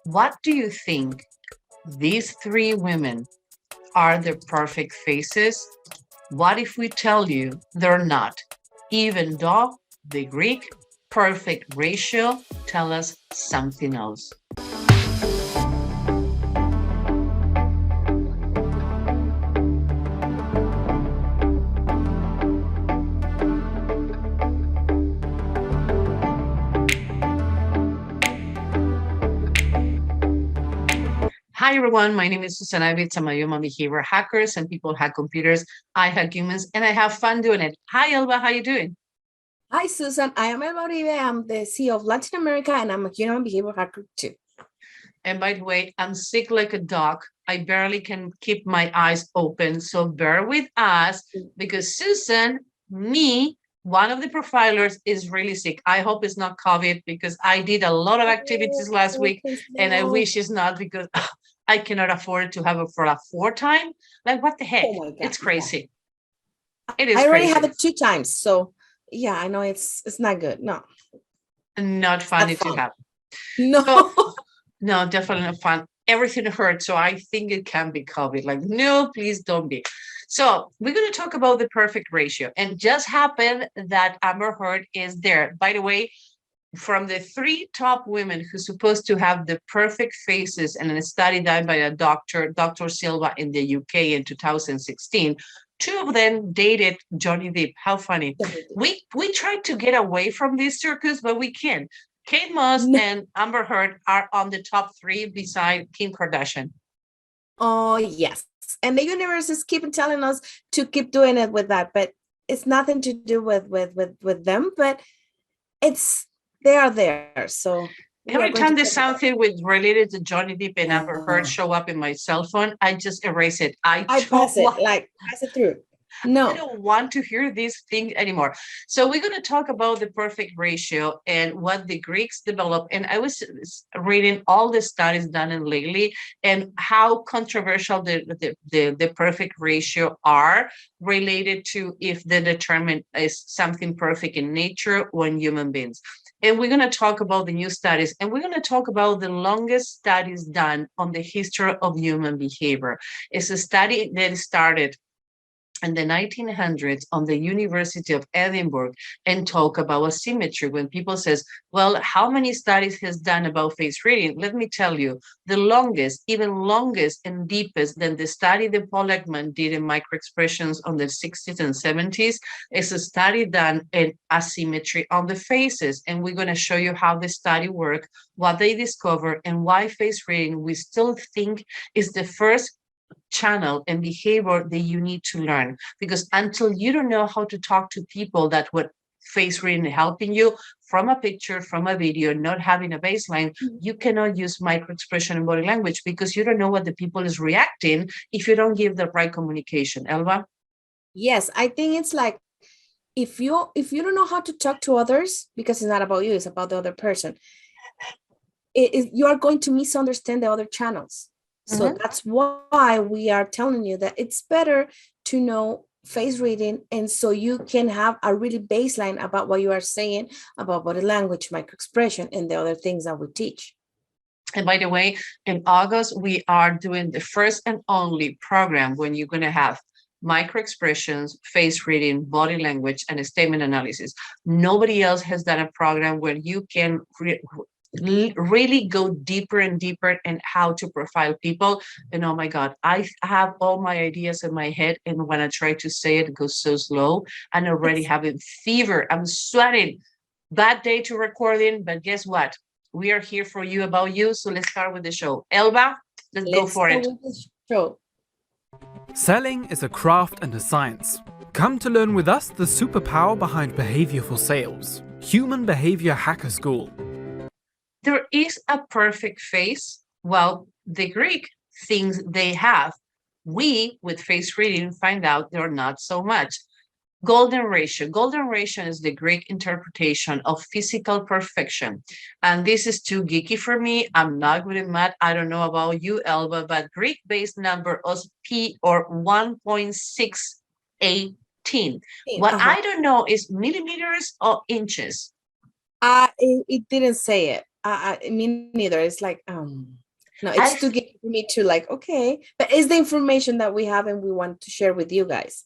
What do you think these three women are the perfect faces? What if we tell you they're not, even though the Greek perfect ratio tell us something else? Hi everyone, my name is Susana Ibitz. I'm a human behavior hacker. Some people hack computers, I hack humans, and I have fun doing it. Hi Elba, how you doing? Hi, Susan. I am Elba Uribe. I'm the CEO of Latin America, and I'm a human behavior hacker too. And by the way, I'm sick like a dog. I barely can keep my eyes open. So bear with us because Susan, one of the profilers is really sick. I hope it's not COVID because I did a lot of activities last week and I wish it's not because I cannot afford to have it for a fourth time. Like, what the heck? Oh my God, it's crazy. Yeah. It is I already crazy. have it 2 times. So yeah, I know it's not good. No. Not funny to have. No. So, no, definitely not fun. Everything hurts. So I think it can be COVID. Like, no, please don't be. So we're going to talk about the perfect ratio. And just happened that amberheard is there. By the way, from the 3 top women who's supposed to have the perfect faces and a study done by a doctor, Dr. Silva in the UK in 2016, 2 of them dated Johnny Depp. How funny. We tried to get away from this circus, but we can't. Katemoss and amberheard are on the top 3 beside Kim Kardashian. Oh, yes. And the universe is keeping telling us to keep doing it with that, but it's nothing to do with them, but they are there. So every time there's something with related to Johnny Depp and amberheard show up in my cell phone, I just erase it. I pass it through. No, I don't want to hear these things anymore. So we're going to talk about the perfect ratio and what the Greeks developed. And I was reading all the studies done in lately and how controversial the perfect ratio are related to if the determinant is something perfect in nature or in human beings. And we're going to talk about the new studies, and we're going to talk about the longest studies done on the history of human behavior. It's a study that started in the 1900s on the University of Edinburgh and talk about asymmetry. When people says, well, how many studies has done about face reading? Let me tell you, the longest, even longest and deepest than the study that Paul Ekman did in microexpressions on the 60s and 70s is a study done in asymmetry on the faces. And we're going to show you how the study worked, what they discovered, and why face reading we still think is the first channel and behavior that you need to learn, because until you don't know how to talk to people that would face reading helping you from a picture, from a video, not having a baseline, you cannot use micro expression and body language because you don't know what the people is reacting if you don't give the right communication. Elba? Yes, I think it's like if you don't know how to talk to others, because it's not about you, it's about the other person, you are going to misunderstand the other channels. So that's why we are telling you that it's better to know face reading, and so you can have a really baseline about what you are saying about body language, microexpression, and the other things that we teach. And by the way, in August, we are doing the first and only program when you're going to have micro expressions, face reading, body language, and a statement analysis. Nobody else has done a program where you can really go deeper and deeper in how to profile people. And oh my God, I have all my ideas in my head, and when I try to say it, it goes so slow. I'm already having fever. I'm sweating. Bad day to recording, but guess what? We are here for you, about you. So let's start with the show. Elba, let's go for it. Selling is a craft and a science. Come to learn with us the superpower behind behavior for sales. Human Behavior Hacker School. There is a perfect face. Well, the Greek thinks they have. We, with face reading, find out they're not so much. Golden ratio. Golden ratio is the Greek interpretation of physical perfection. And this is too geeky for me. I'm not good at math. I don't know about you, Elba, but Greek-based number is P or 1.618. What I don't know is millimeters or inches. It didn't say it. Me neither. It's like, no, I it's too good for me to like, okay, but it's the information that we have and we want to share with you guys.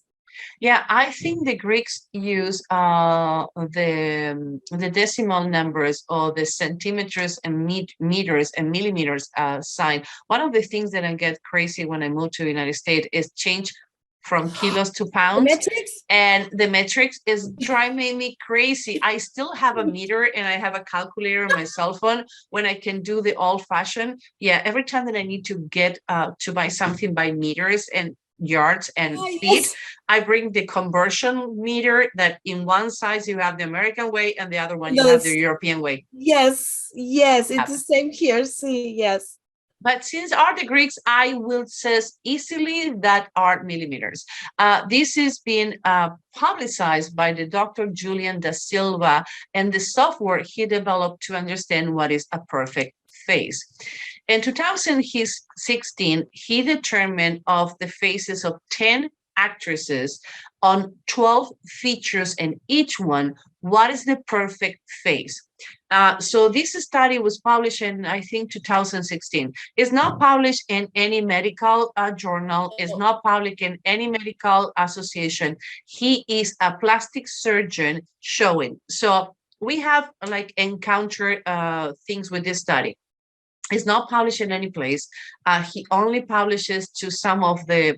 Yeah, I think the Greeks use the decimal numbers or the centimeters and meters and millimeters sign. One of the things that I get crazy when I moved to the United States is change from kilos to The pounds. metrics? And the metrics is driving me crazy. I still have a meter and I have a calculator on my cell phone when I can do the old fashioned. Yeah, every time that I need to get to buy something by meters and yards and Oh, feet, yes. I bring the conversion meter that in one side you have the American way and the other one you No, have the European way. yes, yes, it's Yeah. the same here. See, yes. But since are the Greeks, I will says easily that are millimeters. This is being publicized by the Dr. Julian da Silva and the software he developed to understand what is a perfect face. In 2016, he determined of the faces of 10 actresses on 12 features and each one, what is the perfect face? So this study was published in, I think, 2016. It's not published in any medical journal. It's not published in any medical association. He is a plastic surgeon showing. So we have like encountered things with this study. It's not published in any place. He only publishes to some of the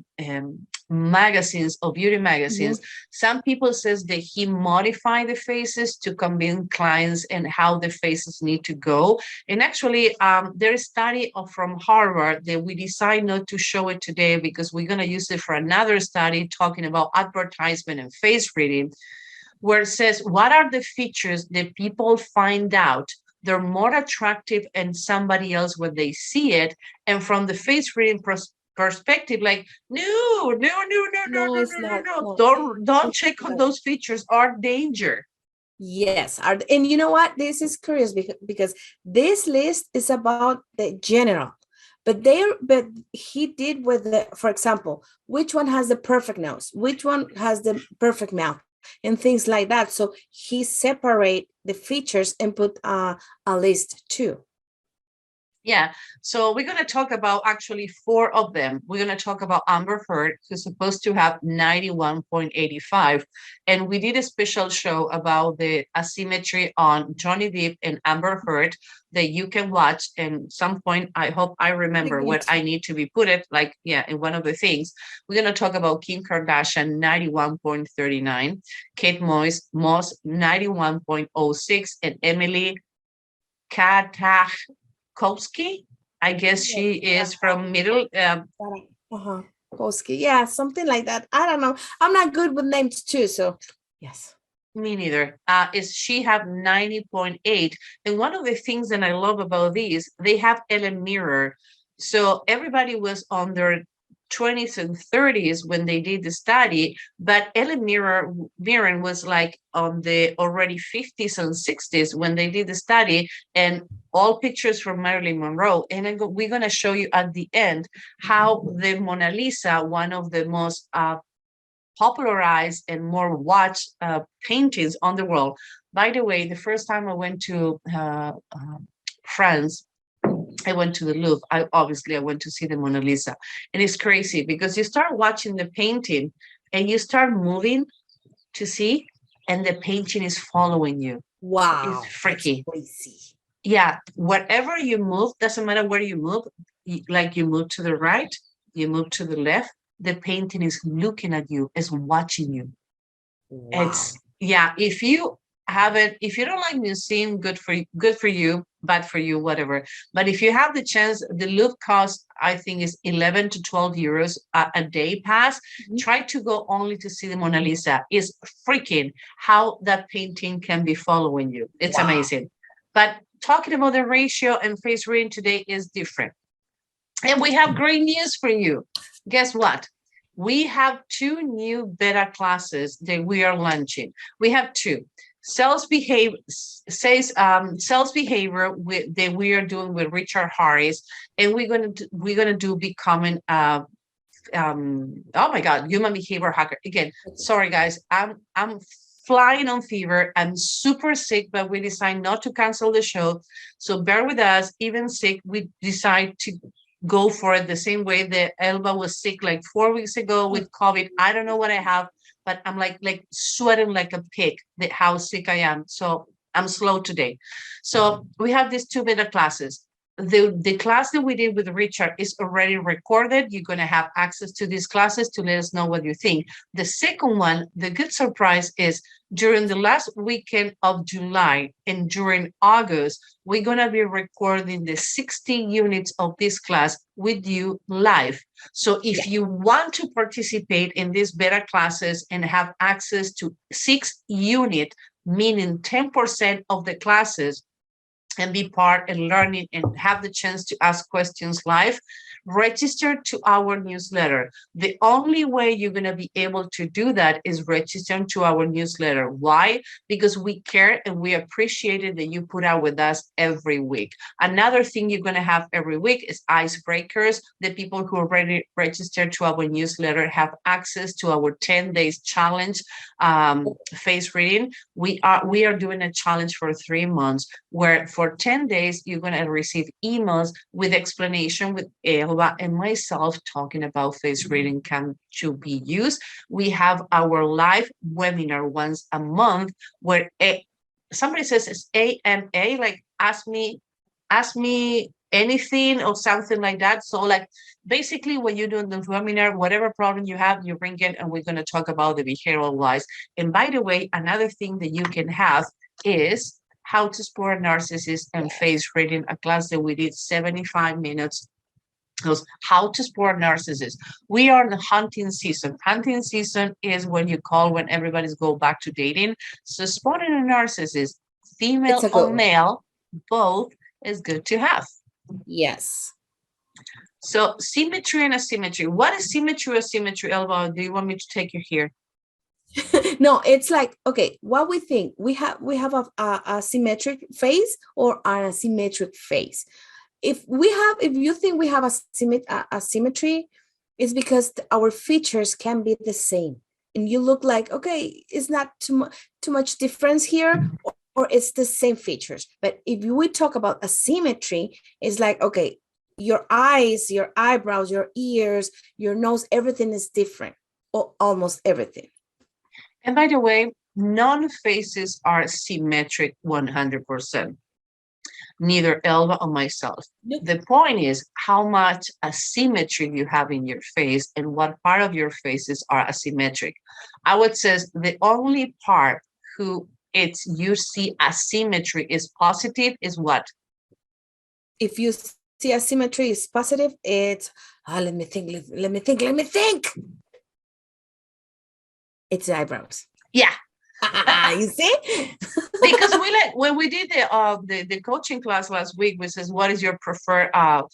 magazines or beauty magazines. Some people says that he modified the faces to convince clients and how the faces need to go. And actually, there is a study from Harvard that we decide not to show it today because we're going to use it for another study talking about advertisement and face reading, where it says what are the features that people find out they're more attractive in somebody else when they see it, and from the face reading perspective, like no, It's not. No. don't check on those features, are danger. Yes, and you know what? This is curious because this list is about the general, but he did with the, for example, which one has the perfect nose, which one has the perfect mouth, and things like that. So he separate the features and put a list too. Yeah, so we're going to talk about actually 4 of them. We're going to talk about Amber Heard, who's supposed to have 91.85. And we did a special show about the asymmetry on Johnny Depp and Amber Heard that you can watch. And some point, I hope I remember what I need to be put it, like, yeah, in one of the things. We're going to talk about Kim Kardashian, 91.39, Kate Moss, 91.06, and Emily Katakowski. I guess she is from middle. Koski. Yeah, something like that. I don't know. I'm not good with names too, so yes. Me neither. Is she have 90.8. And one of the things that I love about these, they have Ellen Mirror. So everybody was on their 20s and 30s when they did the study, but Ellen Mirren was like on the already 50s and 60s when they did the study, and all pictures from Marilyn Monroe. And we're going to show you at the end how the Mona Lisa, one of the most popularized and more watched paintings on the world. By the way, the first time I went to France, I went to the Louvre. I went to see the Mona Lisa. And it's crazy because you start watching the painting and you start moving to see, and the painting is following you. Wow. It's freaky. Crazy. Yeah. Wherever you move, doesn't matter where you move, like you move to the right, you move to the left, the painting is looking at you, is watching you. Wow. It's, yeah, if you don't like museum, good for you, bad for you, whatever. But if you have the chance, the Louvre cost, I think, is 11 to 12 euros a day pass. Try to go only to see the Mona Lisa. It's freaking how that painting can be following you. It's amazing. But talking about the ratio and face reading today is different. And we have great news for you. Guess what? We have 2 new beta classes that we are launching. We have 2. Sales behavior that we are doing with Richard Harris, and we're gonna do becoming oh my God, human behavior hacker. Again, sorry guys, I'm flying on fever. I'm super sick, but we decided not to cancel the show. So bear with us. Even sick, we decide to go for it the same way that Elba was sick like 4 weeks ago with COVID. I don't know what I have, but I'm like sweating like a pig, how sick I am. So I'm slow today. So we have these 2 beta classes. The class that we did with Richard is already recorded. You're going to have access to these classes to let us know what you think. The second one, the good surprise is during the last weekend of July and during August, we're going to be recording the 60 units of this class with you live. So if you want to participate in these beta classes and have access to 6 units, meaning 10% of the classes, and be part and learning and have the chance to ask questions live, register to our newsletter. The only way you're going to be able to do that is register to our newsletter. Why? Because we care and we appreciate it that you put out with us every week. Another thing you're going to have every week is icebreakers. The people who already registered to our newsletter have access to our 10 days challenge face reading. We are doing a challenge for 3 months where for 10 days, you're going to receive emails with explanation with Elba and myself talking about face reading can to be used. We have our live webinar once a month where somebody says it's AMA, like ask me anything or something like that. So like basically when you're doing the webinar, whatever problem you have, you bring it and we're going to talk about the behavioral wise. And by the way, another thing that you can have is how to spot a narcissist and face reading, a class that we did 75 minutes. How to spot a narcissist. We are in the hunting season. Hunting season is when you call when everybody's go back to dating. So spotting a narcissist, female or male, both is good to have. Yes. So symmetry and asymmetry. What is symmetry or asymmetry, Elba? Do you want me to take you here? No, it's like, okay, what we think we have a symmetric face or an asymmetric face. If you think we have a symmetry, it's because our features can be the same and you look like, okay, it's not too much difference here, or it's the same features. But if we talk about asymmetry, it's like, okay, your eyes, your eyebrows, your ears, your nose, everything is different, or almost everything. And by the way, none faces are symmetric 100%. Neither Elba or myself. Nope. The point is how much asymmetry you have in your face and what part of your faces are asymmetric. I would say the only part you see asymmetry is positive is what? If you see asymmetry is positive, it's, let me think. It's the eyebrows. Yeah. You see? Because when we did the coaching class last week, we says, what is your preferred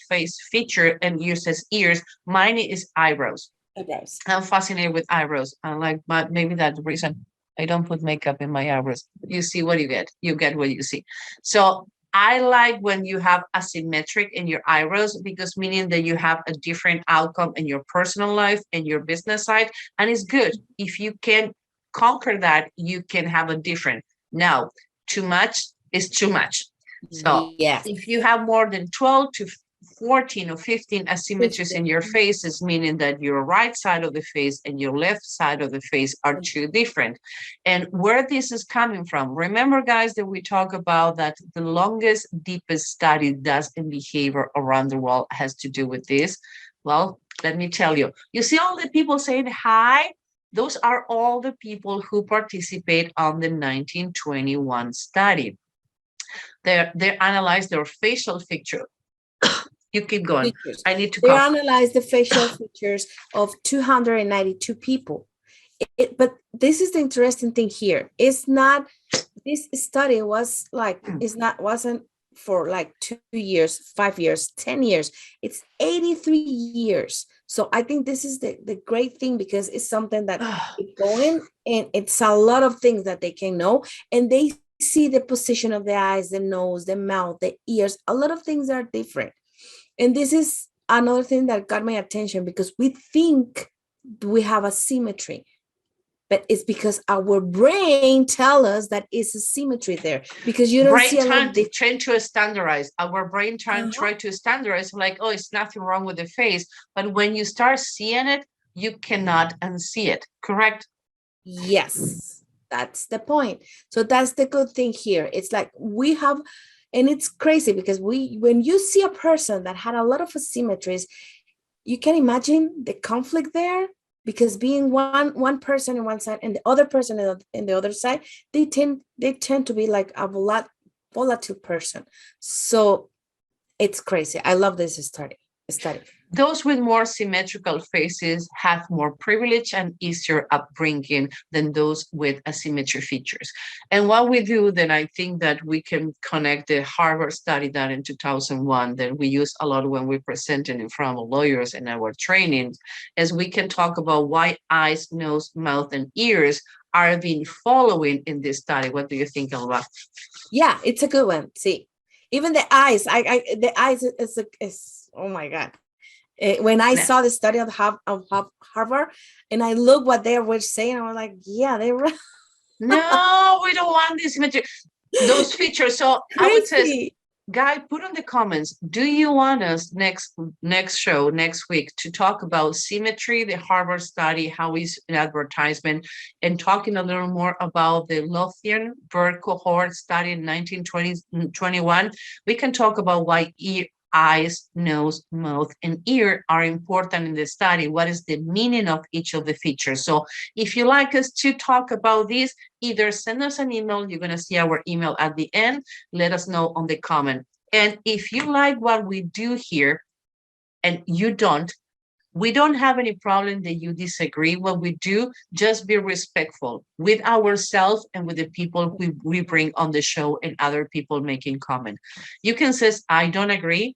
face feature? And you says ears. Mine is eyebrows. Eyebrows. I'm fascinated with eyebrows. I like, maybe that's the reason I don't put makeup in my eyebrows. You see what you get. You get what you see. So I like when you have asymmetric in your eyebrows, because meaning that you have a different outcome in your personal life and your business side. And it's good. If you can conquer that, you can have a different. Now, too much is too much. So yes, if you have more than 12 to 14 or 15 asymmetries in your faces, meaning that your right side of the face and your left side of the face are too different. And where this is coming from, remember, guys, that we talk about that the longest, deepest study does in behavior around the world has to do with this. Well, let me tell you, you see all the people saying hi? Those are all the people who participate on the 1921 study. They analyze their facial feature. You keep going. Features. I need to They analyze the facial features of 292 people. But this is the interesting thing here. It's not, this study was like, wasn't for like 2 years, 5 years, 10 years. It's 83 years. So I think this is the great thing, because it's something that is going, and it's a lot of things that they can know, and they see the position of the eyes, the nose, the mouth, the ears. A lot of things are different. And this is another thing that got my attention, because we think we have a symmetry. but it's because our brain tell us that it's a symmetry there, because you don't Brain see a lot of trying to standardize. Our brain try to standardize, like, oh, it's nothing wrong with the face. But when you start seeing it, you cannot unsee it, correct? Yes, that's the point. So that's the good thing here. It's like we have, and it's crazy because when you see a person that had a lot of asymmetries, you can imagine the conflict there, because being one person on one side and the other person in the other side, they tend to be like a volatile person. So it's crazy. I love this study. Those with more symmetrical faces have more privilege and easier upbringing than those with asymmetry features. And what we do, then I think that we can connect the Harvard study done in 2001 that we use a lot when we present it in front of lawyers in our trainings, as we can talk about why eyes, nose, mouth, and ears are being following in this study. What do you think, Alba? Yeah, it's a good one. See, even the eyes, the eyes is oh my God. When I saw the study of Harvard and I look what they were saying, I was like, yeah, they were. No, we don't want this symmetry. Those features. So Crazy. I would say, Guy, put on the comments, do you want us next week to talk about symmetry, the Harvard study, how is an advertisement, and talking a little more about the Lothian bird cohort study in 1921? We can talk about why eyes, nose, mouth, and ear are important in the study. What is the meaning of each of the features? So if you like us to talk about this, either send us an email. You're going to see our email at the end. Let us know on the comment. And if you like what we do here and you don't, we don't have any problem that you disagree. What we do, just be respectful with ourselves and with the people we bring on the show and other people making comment. You can say, I don't agree.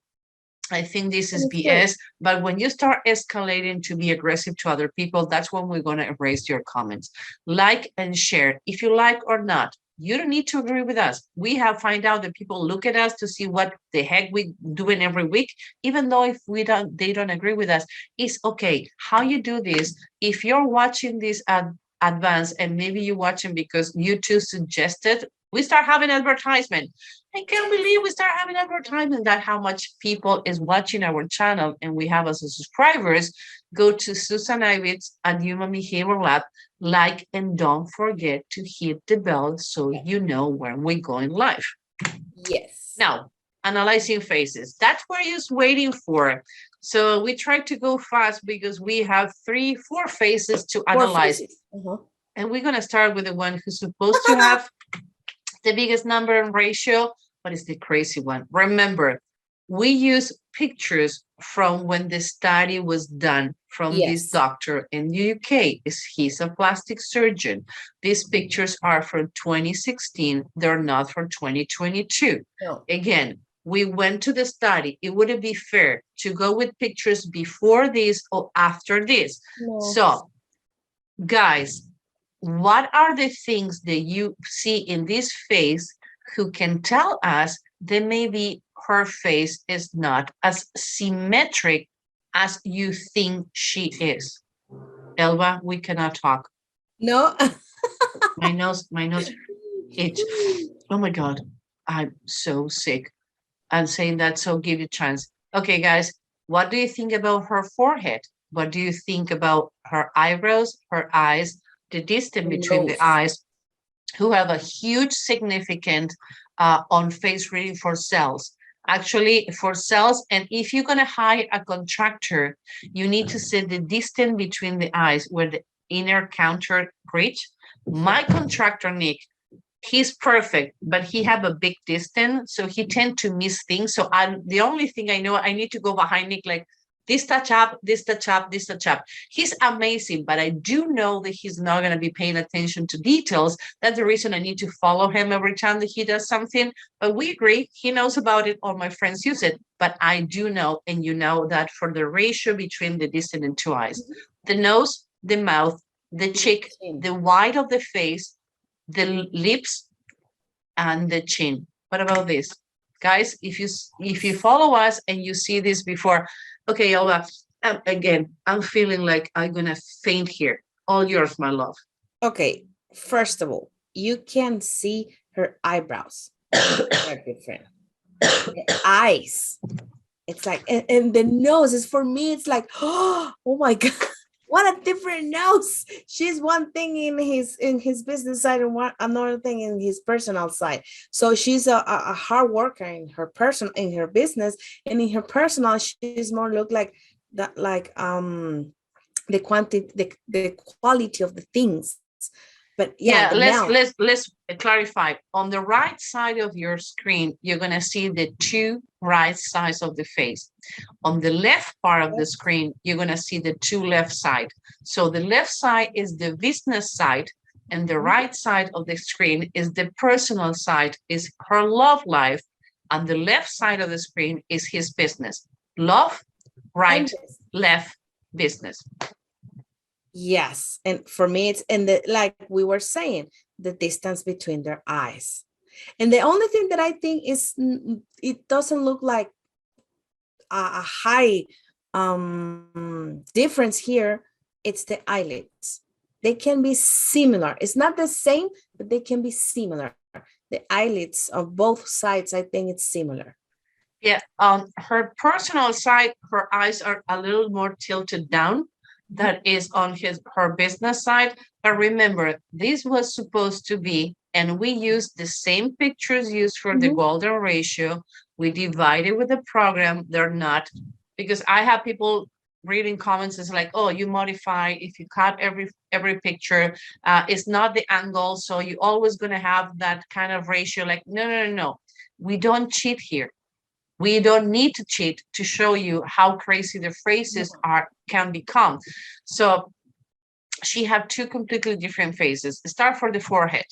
I think this is BS. But when you start escalating to be aggressive to other people, that's when we're going to erase your comments. Like and share. If you like or not, you don't need to agree with us. We have find out that people look at us to see what the heck we doing every week, even though if they don't agree with us. It's okay. How you do this, if you're watching this at advance and maybe you're watching because YouTube suggested, we start having advertisement. I can't believe we start having advertisement. That how much people is watching our channel and we have as subscribers. Go to Susan Ibitz at Human Behavior Lab, like, and don't forget to hit the bell so you know when we're going live. Yes. Now, analyzing faces. That's what you're waiting for. So we try to go fast because we have 4 faces to analyze. And we're going to start with the one who's supposed to have the biggest number and ratio, but it's the crazy one. Remember, we use pictures from when the study was done from this doctor in the UK. He's a plastic surgeon. These pictures are from 2016. They're not from 2022. No. Again, we went to the study. It wouldn't be fair to go with pictures before this or after this. No. So, guys, what are the things that you see in this face who can tell us that maybe her face is not as symmetric as you think she is? Elba, we cannot talk. No. my nose itch. Oh my God, I'm so sick. I'm saying that, so give it a chance. Okay, guys, what do you think about her forehead? What do you think about her eyebrows, her eyes, the distance between the eyes, who have a huge significance on face reading for cells? Actually, for cells, and if you're going to hire a contractor, you need to set the distance between the eyes where the inner counter reach. My contractor, Nick, he's perfect, but he have a big distance, so he tend to miss things. So the only thing I know, I need to go behind Nick, like, this touch up, this touch up, this touch up. He's amazing, but I do know that he's not going to be paying attention to details. That's the reason I need to follow him every time that he does something. But we agree, he knows about it, all my friends use it. But I do know, and you know, that for the ratio between the distant and two eyes, the nose, the mouth, the cheek, the wide of the face, the lips, and the chin. What about this? Guys, if you follow us and you see this before, okay, Elba, again, I'm feeling like I'm going to faint here. All yours, my love. Okay, first of all, you can see her eyebrows. They're different. The eyes. It's like, and the nose is, for me, it's like, oh my God, what a different nose. She's one thing in his business side and another thing in his personal side. So she's a hard worker in her business, and in her personal, she's more look like that, like the quantity, the quality of the things. But yeah, let's clarify. On the right side of your screen, you're gonna see the two right sides of the face. On the left part of the screen, you're gonna see the two left side. So the left side is the business side, and the right side of the screen is the personal side, is her love life, and the left side of the screen is his business. Love, right, left, business. Yes, and for me, it's in the, like we were saying, the distance between their eyes. And the only thing that I think is, it doesn't look like a high difference here. It's the eyelids. They can be similar. It's not the same, but they can be similar. The eyelids of both sides, I think it's similar. Yeah, on her personal side, her eyes are a little more tilted down. That is on her business side. But remember, this was supposed to be, and we used the same pictures used for the golden ratio. We divided with the program. They're not, because I have people reading comments. It's like, oh, you modify if you cut every picture. It's not the angle, so you're always going to have that kind of ratio. Like, no. We don't cheat here. We don't need to cheat to show you how crazy the faces can become. So she have two completely different faces. Start for the forehead.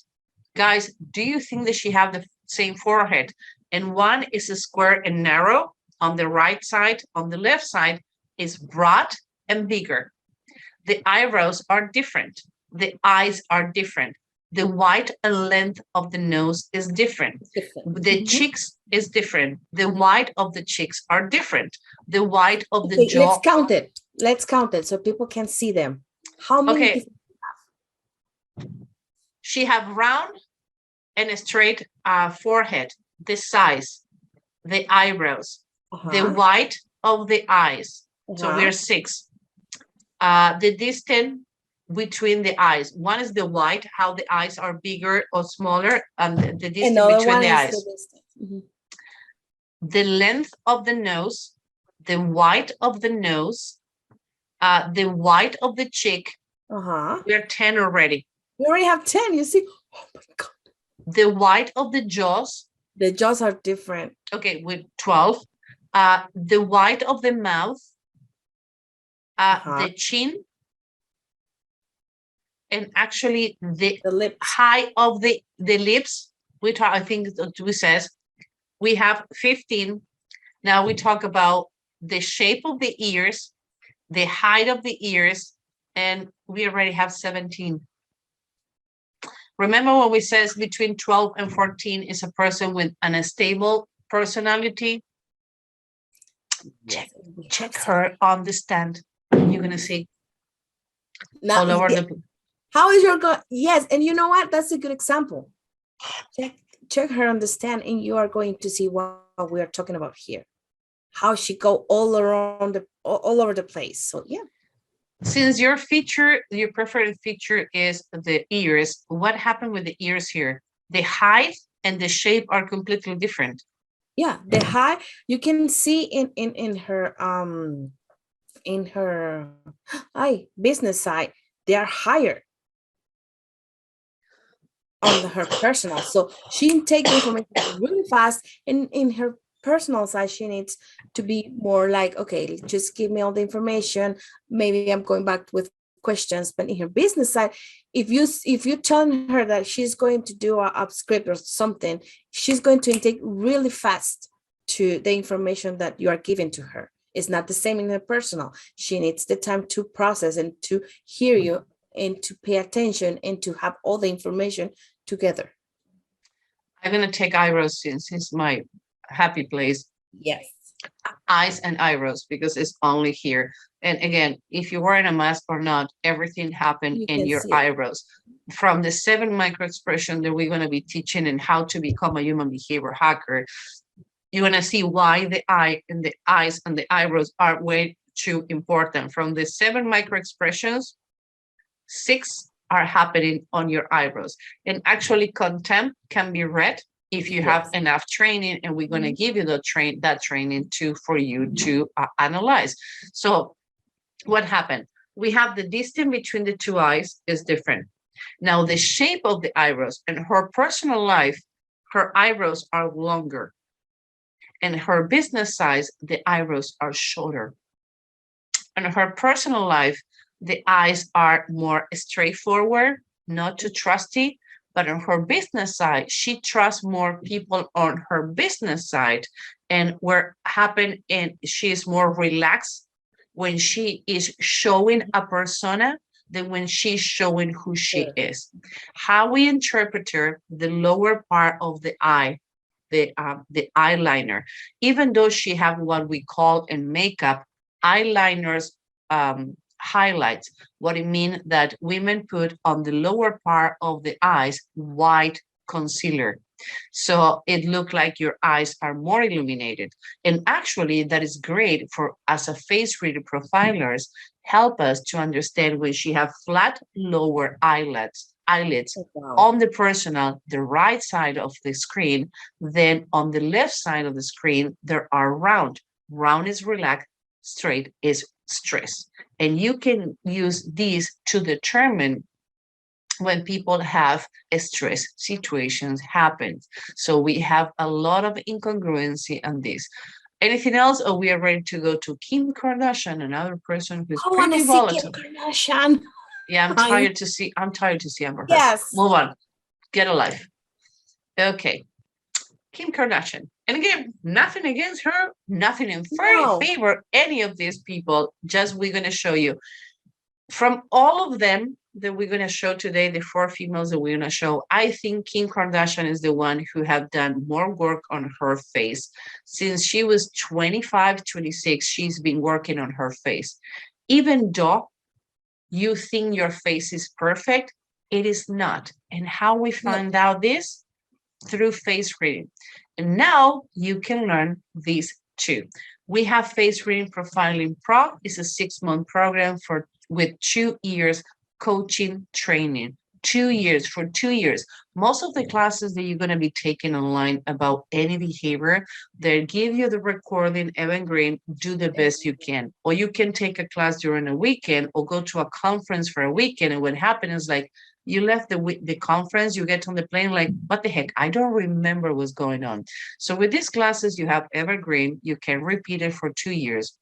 Guys, do you think that she have the same forehead? And one is a square and narrow on the right side. On the left side is broad and bigger. The eyebrows are different. The eyes are different. The height and length of the nose is different. The cheeks is different. The height of the cheeks are different. The height of the jaw. Let's count it. Let's count it so people can see them. How many? Okay. She have round and a straight forehead. The size, the eyebrows, the height of the eyes. So there's 6. The distance between the eyes. One is the height, how the eyes are bigger or smaller, and the distance between the eyes. The length of the nose, the height of the nose, the height of the cheek. We're 10 already. We already have 10, you see? Oh my God. The height of the jaws. The jaws are different. Okay, with 12. The height of the mouth, the chin, and actually the lips. Height of the lips. I think we says we have 15. Now we talk about the shape of the ears, the height of the ears, and we already have 17. Remember when we says between 12 and 14 is a person with an unstable personality? Check her on the stand. You're gonna see all over the. How is your yes, and you know what? That's a good example. Check her on the stand, and you are going to see what we are talking about here. How she go all over the place. So yeah. Since your preferred feature is the ears, what happened with the ears here? The height and the shape are completely different. Yeah, the height you can see in her business side, they are higher on her personal. So she takes information really fast, and in her personal side, she needs to be more like, okay, just give me all the information. Maybe I'm going back with questions. But in her business side, if you tell her that she's going to do a script or something, she's going to intake really fast to the information that you are giving to her. It's not the same in her personal. She needs the time to process and to hear you and to pay attention and to have all the information together. I'm going to take eyebrows since it's my happy place. Yes. Eyes and eyebrows, because it's only here. And again, if you're wearing a mask or not, everything happened in your eyebrows. from the 7 micro expression that we're going to be teaching and how to become a human behavior hacker, you're going to see why the eye and the eyes and the eyebrows are way too important. From the 7 micro expressions, 6 are happening on your eyebrows. And actually contempt can be read if you have enough training, and we're going to give you that training too for you to analyze. So what happened? We have the distance between the 2 eyes is different. Now the shape of the eyebrows, in her personal life, her eyebrows are longer. In her business size, the eyebrows are shorter. In her personal life, the eyes are more straightforward, not too trusty, but on her business side, she trusts more people on her business side. And what happened, and she is more relaxed when she is showing a persona than when she's showing who she is. How we interpret her, the lower part of the eye, the eyeliner, even though she have what we call in makeup eyeliners, highlights, what it means that women put on the lower part of the eyes white concealer, so it looked like your eyes are more illuminated. And actually that is great for, as a face reader profilers, help us to understand when she have flat lower eyelids on the personal, the right side of the screen, then on the left side of the screen there are round is relaxed, straight is stress. And you can use these to determine when people have stress situations happen. So we have a lot of incongruency on this. Anything else, or we are ready to go to Kim Kardashian, another person who's pretty volatile? Kim Kardashian. Yeah, I'm tired to see Amber Heard. Yes. Move on. Get a life. Okay. Kim Kardashian. And again, nothing against her, nothing in favor any of these people. Just we're going to show you from all of them that we're going to show today, the 4 females that we're going to show. I think Kim Kardashian is the one who have done more work on her face. Since she was 25, 26, she's been working on her face. Even though you think your face is perfect, it is not. And how we find out this? Through face reading. And now you can learn these too. We have face reading profiling pro. It's a 6-month program with 2 years coaching training. 2 years. For 2 years. Most of the classes that you're going to be taking online about any behavior, they give you the recording, evergreen, do the best you can. Or you can take a class during a weekend or go to a conference for a weekend. And what happens is like, you left the conference, you get on the plane, like, what the heck? I don't remember what's going on. So with these classes, you have evergreen, you can repeat it for 2 years.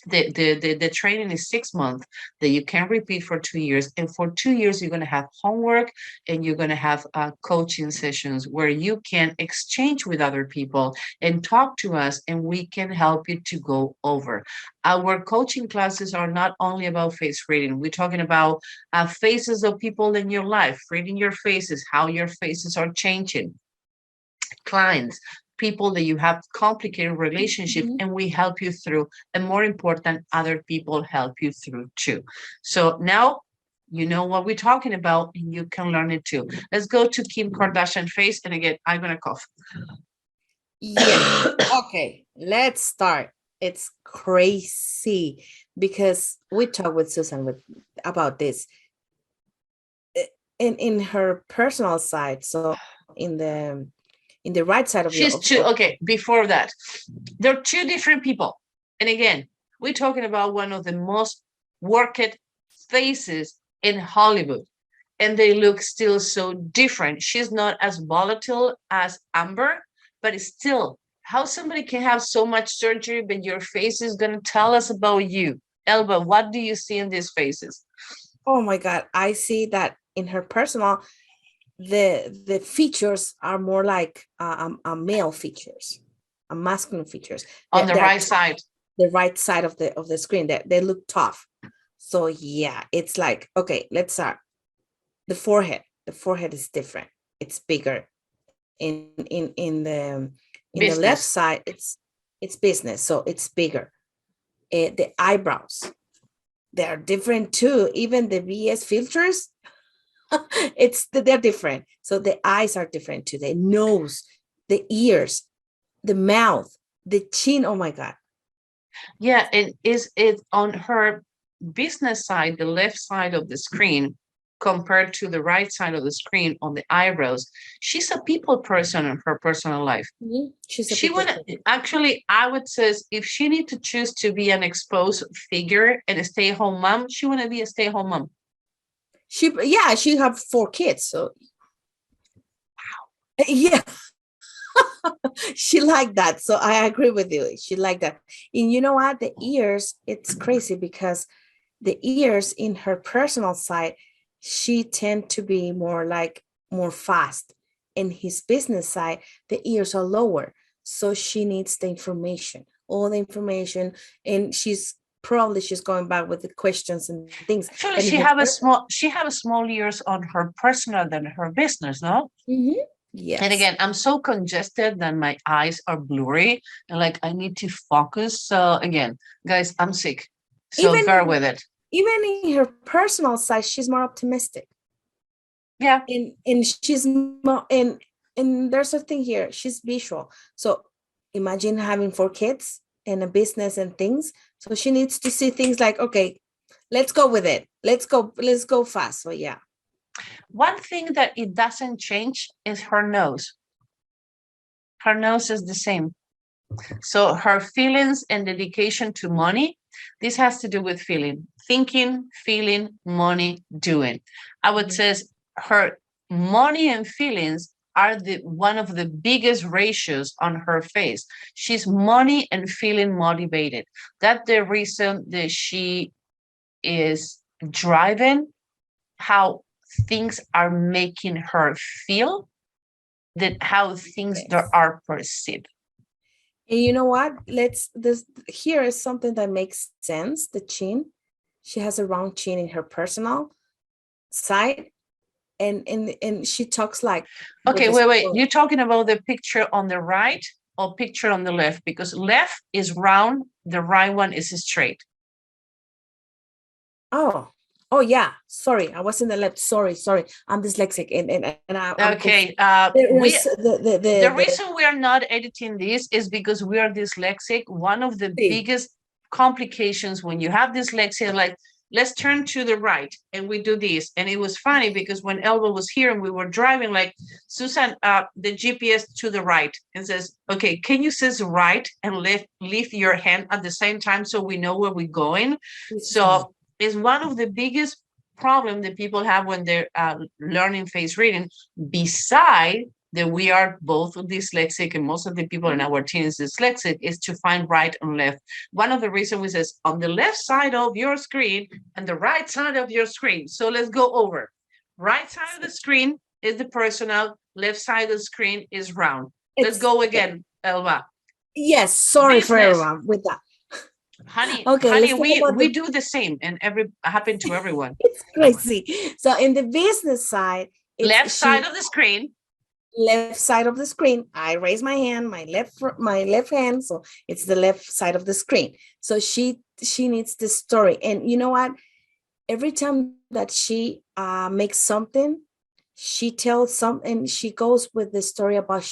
The training is 6 months that you can repeat for 2 years. And for 2 years, you're going to have homework and you're going to have coaching sessions where you can exchange with other people and talk to us, and we can help you to go over. Our coaching classes are not only about face reading. We're talking about faces of people in your life, reading your faces, how your faces are changing, clients, people that you have complicated relationship, and we help you through, and more important, other people help you through too. So now you know what we're talking about and you can learn it too. Let's go to Kim Kardashian face, and again, I'm gonna cough. Yeah. Okay, let's start. It's crazy because we talked with Susan about this in her personal side. So in the right side of she's two. Okay, before that, they're 2 different people. And again, we're talking about one of the most worked faces in Hollywood, and they look still so different. She's not as volatile as Amber, but it's still, how somebody can have so much surgery, but your face is going to tell us about you. Elba, what do you see in these faces? Oh my God, I see that in her personal, the features are more like male features, masculine features on the right side, the right side of the screen. That they look tough. So yeah, it's like, okay, let's start. The forehead is different. It's bigger. In the left side, it's business, so it's bigger. The eyebrows, they are different too. Even the VS filters, They're different. So the eyes are different too. The nose, the ears, the mouth, the chin. Oh my God. Yeah, and is it on her business side, the left side of the screen, compared to the right side of the screen on the eyebrows? She's a people person in her personal life. She's a She people would person. actually, I would say, if she need to choose to be an exposed figure and a stay-at-home mom, she want to be a stay-at-home mom. She have 4 kids. So yeah. She like that. So I agree with you. She like that. And you know what? The ears, it's crazy because the ears in her personal side, she tend to be more fast. In his business side, the ears are lower. So she needs the information, all the information. And she's going back with the questions and things. Actually, And she have a small ears on her personal than her business, no? Yes. And again, I'm so congested that my eyes are blurry and like I need to focus. So again, guys, I'm sick. So bear with it. Even in her personal side, she's more optimistic. Yeah. And she's more and there's a thing here. She's visual. So imagine having 4 kids and a business and things. So she needs to see things like, okay, let's go with it. Let's go fast. So yeah. One thing that it doesn't change is her nose. Her nose is the same. So her feelings and dedication to money, this has to do with feeling, thinking, feeling, money, doing. I would say her money and feelings are one of the biggest ratios on her face. She's money and feeling motivated. That's the reason that she is driving how things are making her feel, that how things are perceived. And you know what? Here is something that makes sense. The chin. She has a round chin in her personal side. And she talks like, okay, wait, you're talking about the picture on the right or picture on the left? Because left is round, the right one is straight. Oh yeah, sorry, I was in the left. Sorry, I'm dyslexic. And I'm okay. The reason we are not editing this is because we are dyslexic. One of the biggest complications when you have dyslexia, like, let's turn to the right, and we do this. And it was funny because when Elba was here and we were driving, like, Susan, the GPS to the right, and says, okay, can you say right and lift your hand at the same time so we know where we're going? So it's one of the biggest problems that people have when they're learning face reading, beside that we are both dyslexic and most of the people in our team is dyslexic, is to find right and left. One of the reasons we says on the left side of your screen and the right side of your screen. So let's go over. Right side of the screen is the personal, left side of the screen is round. Let's go again, Elba. Yes, sorry for everyone with that. Honey, okay, we do the same and happen to everyone. It's crazy. So in the business side, left side of the screen. Left side of the screen. I raise my hand, my left hand. So it's the left side of the screen. So she needs the story. And you know what? Every time that she makes something, she tells something. She goes with the story about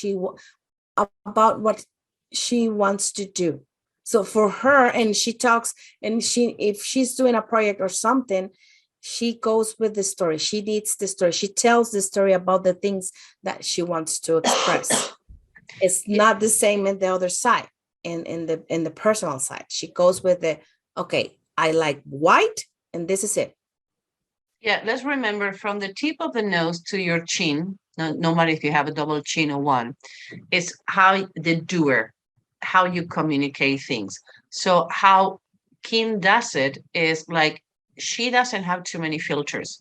what she wants to do. So for her, and she talks, and if she's doing a project or something, she goes with the story. She needs the story. She tells the story about the things that she wants to express. It's not the same in the other side, in the personal side. She goes with okay, I like white, and this is it. Yeah, let's remember from the tip of the nose to your chin, no matter if you have a double chin or one, it's how the doer, how you communicate things. So how Kim does it is like, she doesn't have too many filters.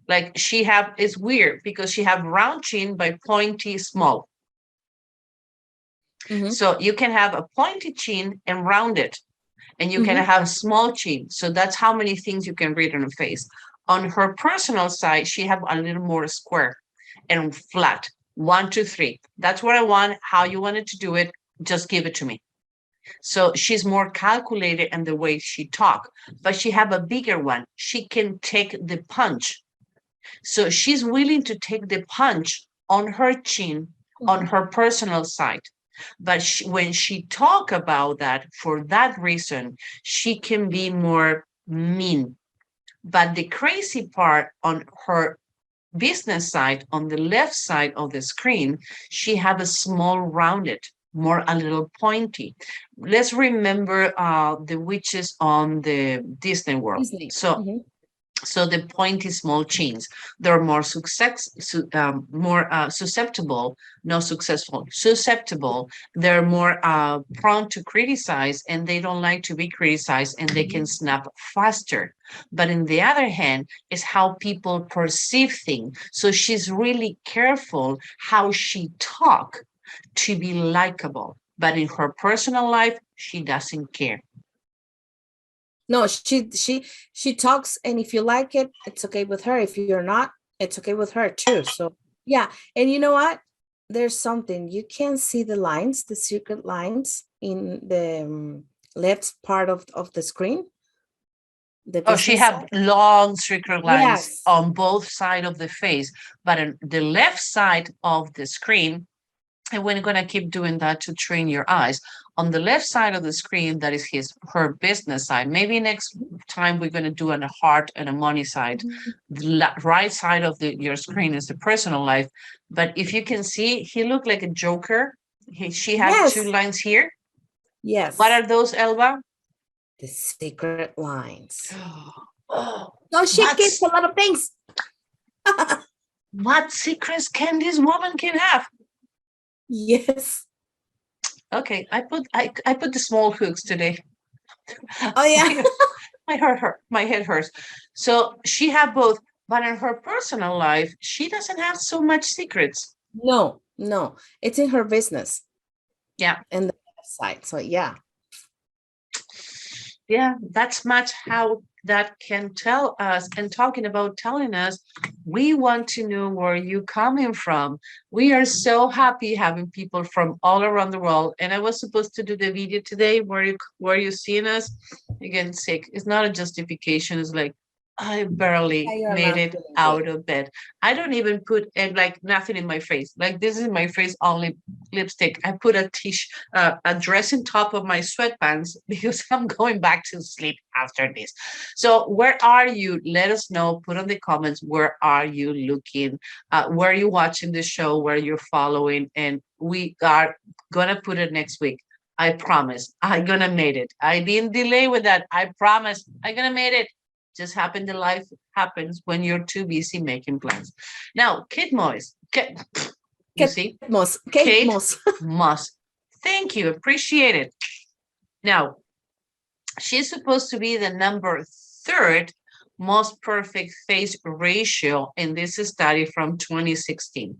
Like it's weird because she have round chin by pointy small. Mm-hmm. So you can have a pointy chin and rounded, and you can have small chin. So that's how many things you can read on her face. On her personal side, she have a little more square and flat. 1, 2, 3. That's what I want. How you wanted to do it, just give it to me. So she's more calculated in the way she talk, but she have a bigger one. She can take the punch. So she's willing to take the punch on her chin, on her personal side. But when she talk about that, for that reason, she can be more mean. But the crazy part on her business side, on the left side of the screen, she have a small rounded, more a little pointy. Let's remember the witches on the Disney World. Disney. So the pointy small chins, they're more susceptible, not successful, susceptible. They're more prone to criticize, and they don't like to be criticized, and they can snap faster. But in the other hand, is how people perceive things. So she's really careful how she talk to be likable. But in her personal life, she doesn't care. No, she talks, and if you like it, it's okay with her. If you're not, it's okay with her too. So yeah, and you know what? There's something you can see the lines, the secret lines in the left part of the screen. Oh, she have long secret lines on both sides of the face, but on the left side of the screen, and we're going to keep doing that to train your eyes. On the left side of the screen, that is her business side. Maybe next time we're going to do on a heart and a money side. The right side of your screen is the personal life. But if you can see, he looked like a joker. She had two lines here. Yes. What are those, Elba? The secret lines. No, she gets a lot of things. What secrets can this woman have? Yes. Okay, I put the small hooks today. Oh yeah. my head hurts. So she had both, but in her personal life, she doesn't have so much secrets. No, it's in her business. Yeah. And the side. So yeah. Yeah, that's much how that can tell us. And talking about telling us, we want to know where you're coming from. We are so happy having people from all around the world. And I was supposed to do the video today where you seeing us. Again, sick. It's not a justification. It's like, I barely made it out of bed. I don't even put like nothing in my face. Like this is my face only lipstick. I put a dress on top of my sweatpants because I'm going back to sleep after this. So where are you? Let us know. Put on the comments. Where are you looking? Where are you watching the show? Where you're following? And we are gonna put it next week. I promise. I'm gonna make it. I didn't delay with that. I promise. I'm gonna make it. Just happened. The life happens when you're too busy making plans. Now, katemoss. You see? katemoss. Moss. Thank you. Appreciate it. Now, she's supposed to be the number 3rd most perfect face ratio in this study from 2016.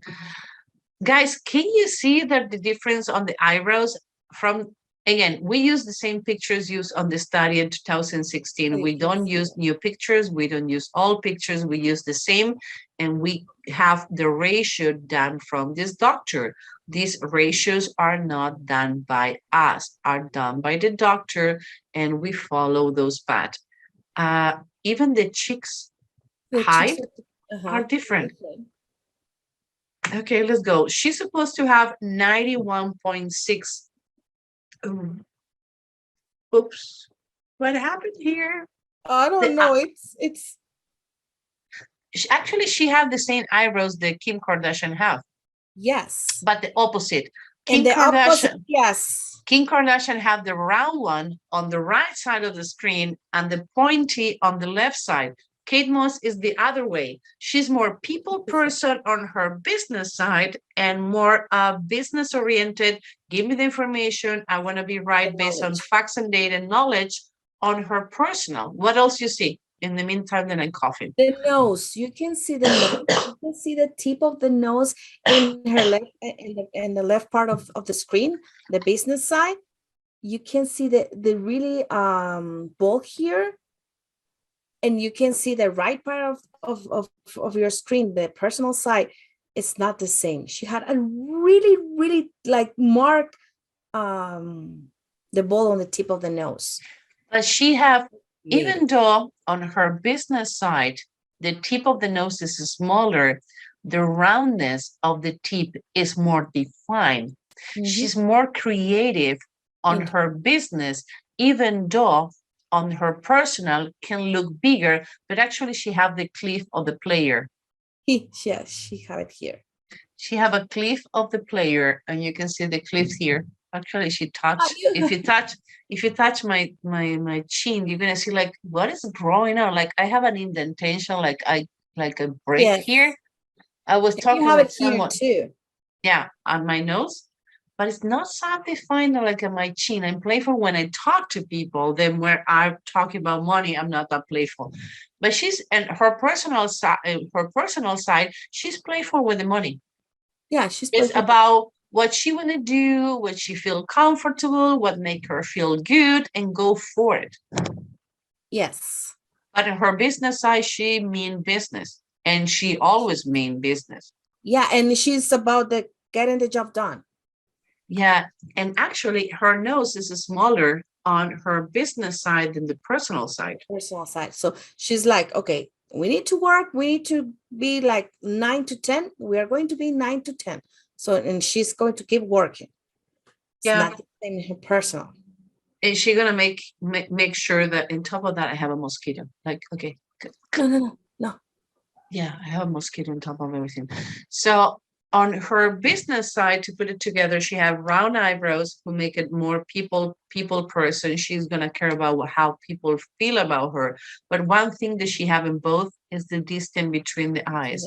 Guys, can you see that the difference on the eyebrows from, again, we use the same pictures used on the study in 2016. We don't use new pictures. We don't use old pictures. We use the same, and we have the ratio done from this doctor. These ratios are not done by us, are done by the doctor, and we follow those paths. Even the cheeks height are different. Okay, let's go. She's supposed to have 91.6. Oops, what happened here? I don't know. It's actually, she have the same eyebrows that Kim Kardashian have. Yes, but the opposite. Kim Kardashian, yes. Kim Kardashian have the round one on the right side of the screen and the pointy on the left side. Katemoss is the other way. She's more people person on her business side and more business oriented. Give me the information. I want to be right based on facts and data and knowledge on her personal. What else you see? In the meantime, then I'm coughing. The nose. You can see the nose. You can see the tip of the nose in her left, in the left part of the screen, the business side. You can see the really bulk here. And you can see the right part of your screen, the personal side, it's not the same. She had a really like mark the ball on the tip of the nose. But she have, even though on her business side, the tip of the nose is smaller, the roundness of the tip is more defined. She's more creative on her business, even though on her personal can look bigger, but actually she have the cliff of the player. Yeah, she have it here. She have a cliff of the player, and you can see the cliff here. Actually, she touched. If you touch my chin, you're gonna see like what is growing out. Like I have an indentation, like a break here. I was talking you have with it here someone. too. Yeah, on my nose, but it's not so defined like on my chin. I'm playful when I talk to people. Then where I'm talking about money, I'm not that playful. But she's and her personal side, she's playful with the money. Yeah, she's It's about what she want to do, what she feel comfortable, what make her feel good, and go for it. Yes. But in her business side, she mean business, and she always mean business. Yeah, and she's about the getting the job done. Yeah, and actually, her nose is smaller on her business side than the personal side. Personal side. So she's like, okay, we need to work. We need to be like 9 to 10. We are going to be 9 to 10. So, and she's going to keep working. It's not in her personal. And she's gonna make sure that on top of that, I have a mosquito. Like, okay. No. Yeah, I have a mosquito on top of everything. So on her business side, to put it together, she have round eyebrows who make it more people person. She's gonna care about how people feel about her. But one thing that she have in both is the distance between the eyes.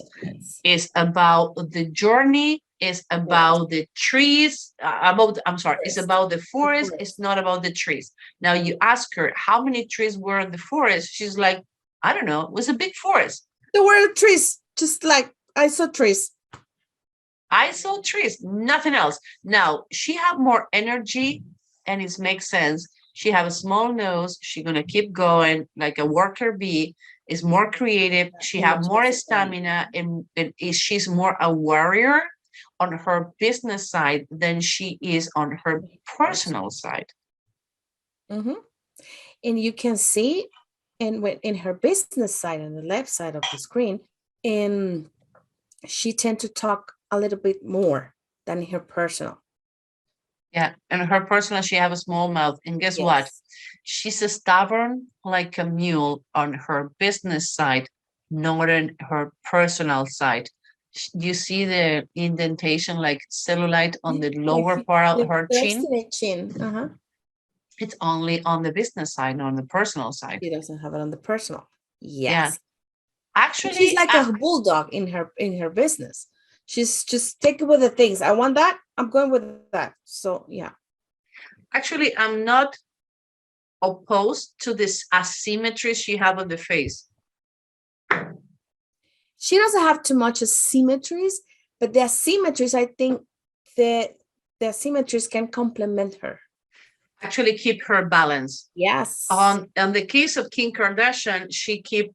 It's about the journey. It's about the trees. It's about the forest. It's not about the trees. Now you ask her how many trees were in the forest. She's like, I don't know. It was a big forest. There were trees, just like I saw trees. I saw trees, nothing else. Now she have more energy, and it makes sense. She have a small nose. She's gonna keep going like a worker bee. Is more creative. She have more stamina, and she's more a warrior on her business side than she is on her personal side. And you can see, in her business side on the left side of the screen, and she tend to talk a little bit more than in her personal. Yeah, and her personal, she have a small mouth, and guess what? She's stubborn like a mule on her business side, not on her personal side. You see the indentation, like cellulite on the lower part of her chin. It's only on the business side, not on the personal side. She doesn't have it on the personal. Yes. Yeah. Actually, she's like a bulldog in her business. She's just taking with the things. I want that. I'm going with that. So yeah. Actually, I'm not opposed to this asymmetry she have on the face. She doesn't have too much asymmetries, but the asymmetries, I think the asymmetries can complement her. Actually keep her balance. Yes. On the case of Kim Kardashian, she keep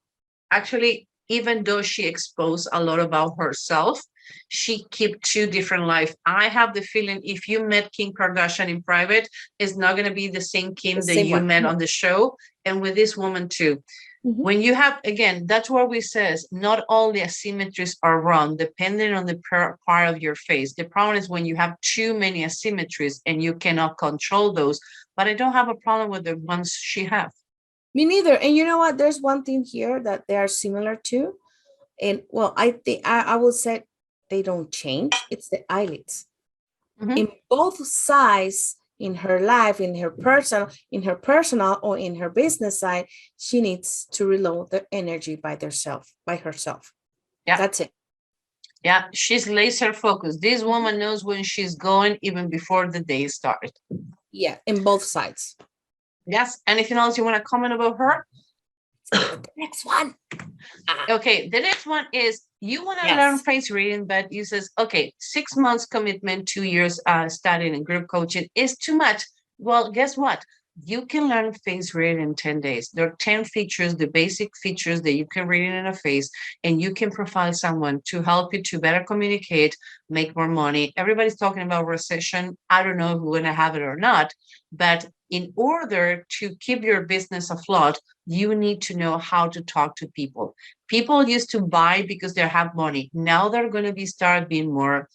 actually, even though she exposed a lot about herself, she keep two different life. I have the feeling if you met Kim Kardashian in private, it's not going to be the same Kim that you met on the show. And with this woman too. When you have, again, that's where we says not all the asymmetries are wrong, depending on the part of your face. The problem is when you have too many asymmetries and you cannot control those. But I don't have a problem with the ones she have. Me neither. And you know what? There's one thing here that they are similar to. And well, I think I will say they don't change. It's the eyelids. In both sides, in her life, in her personal or in her business side, she needs to reload the energy by herself. Yeah, that's it. Yeah, she's laser focused. This woman knows when she's going even before the day started. Yeah, in both sides. Yes. Anything else you want to comment about her? The next one. Okay, the next one is you want to learn face reading, but you says, okay, 6 months commitment, 2 years studying and group coaching is too much. Well, guess what? you can learn face reading in 10 days. There are 10 features, the basic features that you can read in a face, and you can profile someone to help you to better communicate, make more money. Everybody's talking about recession. I don't know if we're going to have it or not, but in order to keep your business afloat, you need to know how to talk to people. People used to buy because they have money. Now they're going to start being more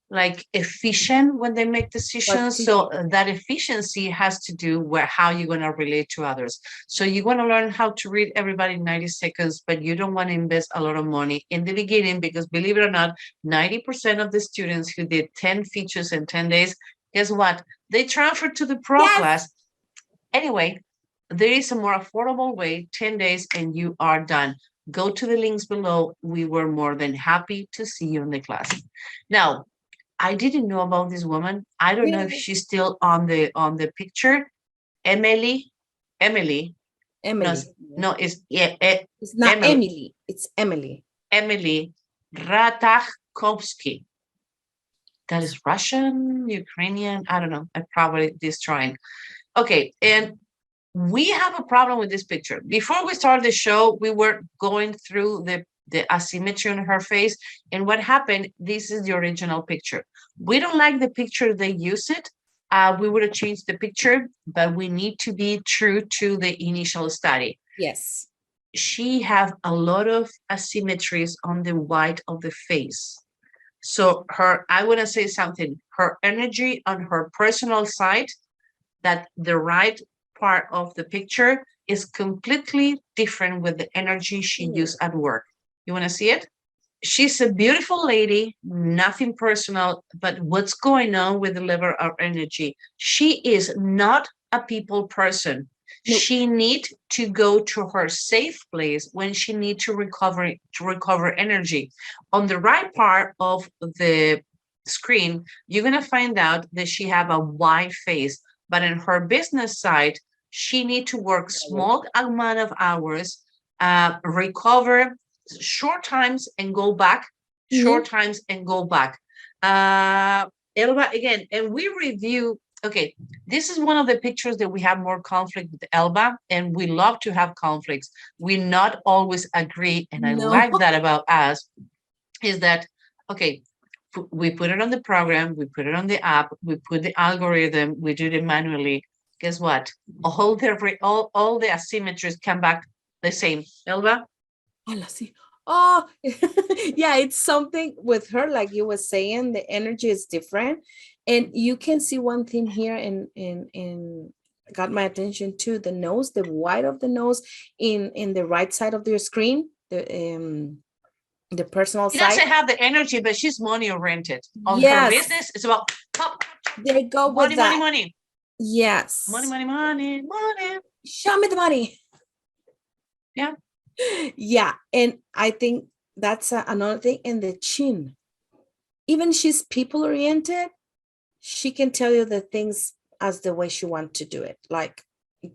like efficient when they make decisions. So that efficiency has to do with how you're going to relate to others. So you want to learn how to read everybody in 90 seconds, but you don't want to invest a lot of money in the beginning, because believe it or not, 90% of the students who did 10 features in 10 days, guess what? They transferred to the pro class. Anyway, there is a more affordable way, 10 days and you are done. Go to the links below. We were more than happy to see you in the class. Now, I didn't know about this woman. I don't know if she's still on the picture. Emily. No, it's it's not Emily. It's Emily. Emily Ratajkowski. That is Russian, Ukrainian. I don't know. I probably destroying. Okay, and we have a problem with this picture. Before we started the show, we were going through the asymmetry on her face, and what happened, this is the original picture. We don't like the picture they use it. We would have changed the picture, but we need to be true to the initial study. Yes. She have a lot of asymmetries on the white of the face. So I want to say something, her energy on her personal side, that the right part of the picture is completely different with the energy she used at work. You want to see it? She's a beautiful lady, nothing personal, but what's going on with the level of energy? She is not a people person. Nope. She need to go to her safe place when she need to recover energy. On the right part of the screen, you're going to find out that she have a wide face, but in her business side, she need to work small amount of hours, recover short times and go back, short times and go back. Elba, again, and we review, okay, this is one of the pictures that we have more conflict with Elba, and we love to have conflicts. We not always agree, and I like that about us, is that, okay, we put it on the program, we put it on the app, we put the algorithm, we do it manually. Guess what? All the asymmetries come back the same. Elba? Oh, yeah, it's something with her, like you were saying, the energy is different. And you can see one thing here in got my attention too, the nose, the white of the nose in the right side of your screen, the personal side. She doesn't have the energy, but she's money oriented. On her business, it's about they go with that. Money. Yes. Money. Show me the money. Yeah. Yeah. And I think that's another thing. In the chin, even she's people oriented, she can tell you the things as the way she wants to do it. Like,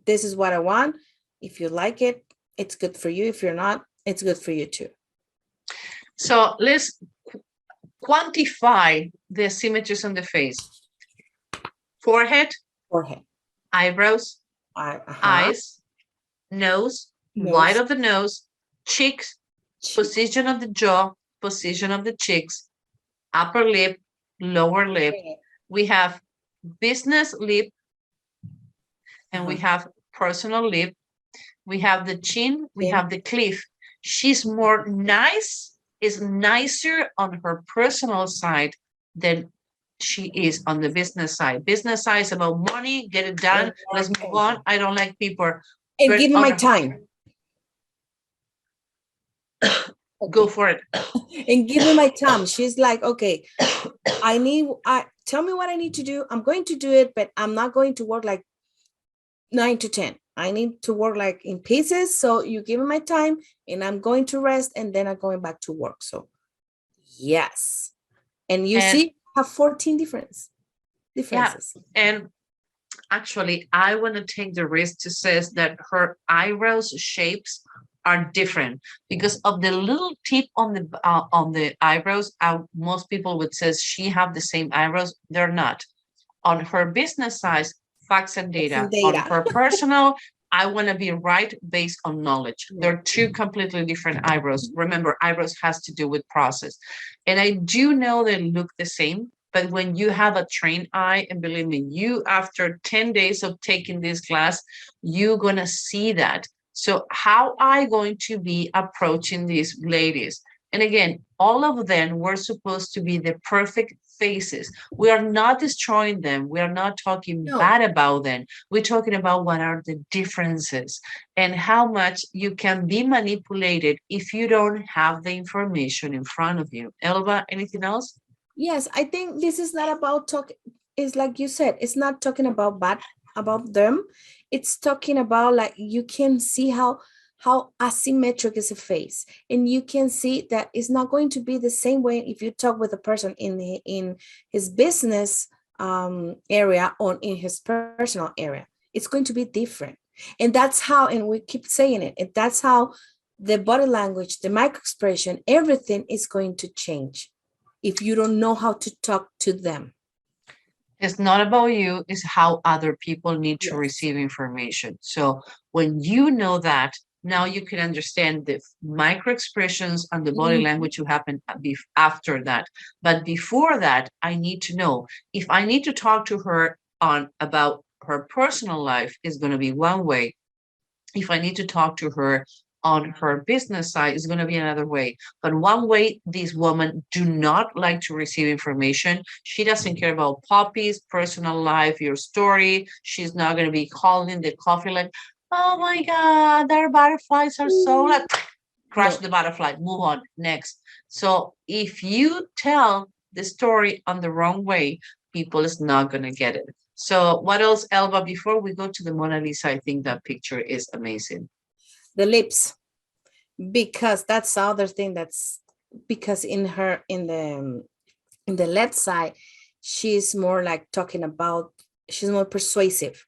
this is what I want. If you like it, it's good for you. If you're not, it's good for you too. So let's quantify the asymmetries on the face. Forehead, eyebrows, eyes, nose, wide of the nose, cheeks, position of the jaw, position of the cheeks, upper lip, lower lip. We have business lip, and we have personal lip. We have the chin, we have the cliff. She's more nicer on her personal side than she is on the business side. Business side is about money, get it done, let's move on. I don't like people. And give me my time. Go for it. And give me my time. She's like, okay, tell me what I need to do. I'm going to do it, but I'm not going to work like 9 to 10. I need to work like in pieces. So you give me my time and I'm going to rest, and then I'm going back to work. So yes. And you see, have 14 differences. Yeah. And actually, I want to take the risk to say that her eyebrows shapes are different because of the little tip on the eyebrows. Most people would say she have the same eyebrows. They're not. On her business size, facts and data. and data. On her personal, I want to be right based on knowledge. Yeah. They're two completely different eyebrows. Remember, eyebrows has to do with process. And I do know they look the same, but when you have a trained eye, and believe me, you, after 10 days of taking this class, you're going to see that. So how I going to be approaching these ladies? And again, all of them were supposed to be the perfect faces. We are not destroying them. We are not talking bad about them. We're talking about what are the differences and how much you can be manipulated if you don't have the information in front of you. Elba, anything else? Yes, I think this is not about talk. It's like you said, it's not talking about bad about them. It's talking about, like, you can see how asymmetric is a face, and you can see that it's not going to be the same way if you talk with a person in his business area or in his personal area. It's going to be different, and that's how, and we keep saying it, and that's how the body language, the micro expression, everything is going to change if you don't know how to talk to them. It's not about you, it's how other people need to Yes. receive information. So when you know that, now you can understand the micro expressions and the body Mhm. language you happen after that. But before that, I need to know if I need to talk to her on about her personal life is going to be one way. If I need to talk to her on her business side, is going to be another way. But one way, these women do not like to receive information. She doesn't care about puppies, personal life, your story. She's not going to be calling the coffee like, oh my God, their butterflies are so like, crush the butterfly, move on, next. So if you tell the story on the wrong way, people is not going to get it. So what else, Elba, before we go to the Mona Lisa? I think that picture is amazing. The lips, because that's the other thing, that's because in the left side, she's more like talking about, she's more persuasive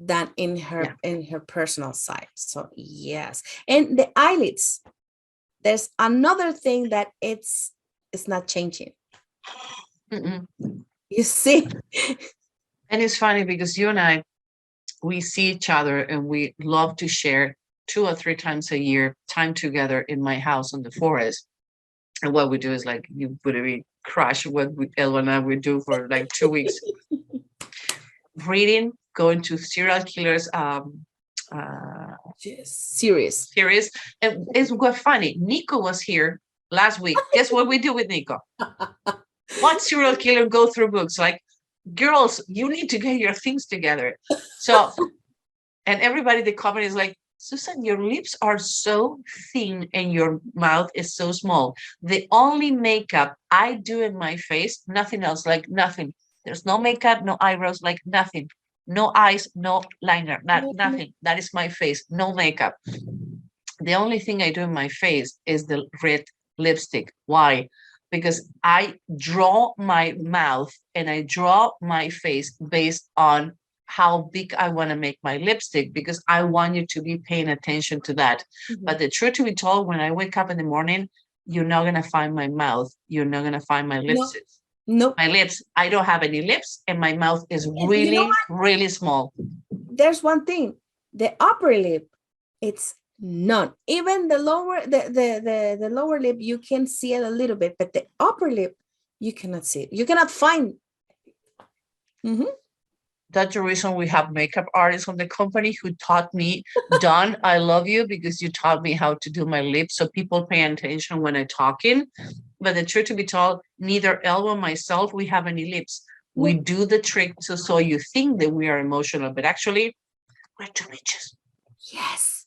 than in her personal side. So yes, and the eyelids, there's another thing that it's not changing. Mm-mm. You see. And it's funny because you and I, we see each other and we love to share 2 or 3 times a year time together in my house in the forest. And what we do is, like, you would be crush what Elva and I would do for like 2 weeks. Reading, going to serial killers Serious. series. And it's quite funny. Nico was here last week. Guess what we do with Nico? What serial killer go through books? Like, girls, you need to get your things together. So, and everybody, the comment is like, Susan, your lips are so thin and your mouth is so small. The only makeup I do in my face, nothing else, like nothing. There's no makeup, no eyebrows, like nothing. No eyes, no liner, nothing. That is my face, no makeup. The only thing I do in my face is the red lipstick. Why? Because I draw my mouth and I draw my face based on how big I want to make my lipstick, because I want you to be paying attention to that. Mhm. But the truth to be told, when I wake up in the morning, you're not going to find my mouth. You're not going to find my lips. No. My lips, I don't have any lips, and my mouth is You really, know really small. There's one thing, the upper lip, it's none. Even the lower, the lower lip, you can see it a little bit, but the upper lip, you cannot see it. You cannot find. Mhm. That's the reason we have makeup artists on the company who taught me, Don, I love you because you taught me how to do my lips, so people pay attention when I'm talking. But the truth to be told, neither Elva or myself, we have any lips. We do the trick so you think that we are emotional, but actually we're 2 inches. Yes.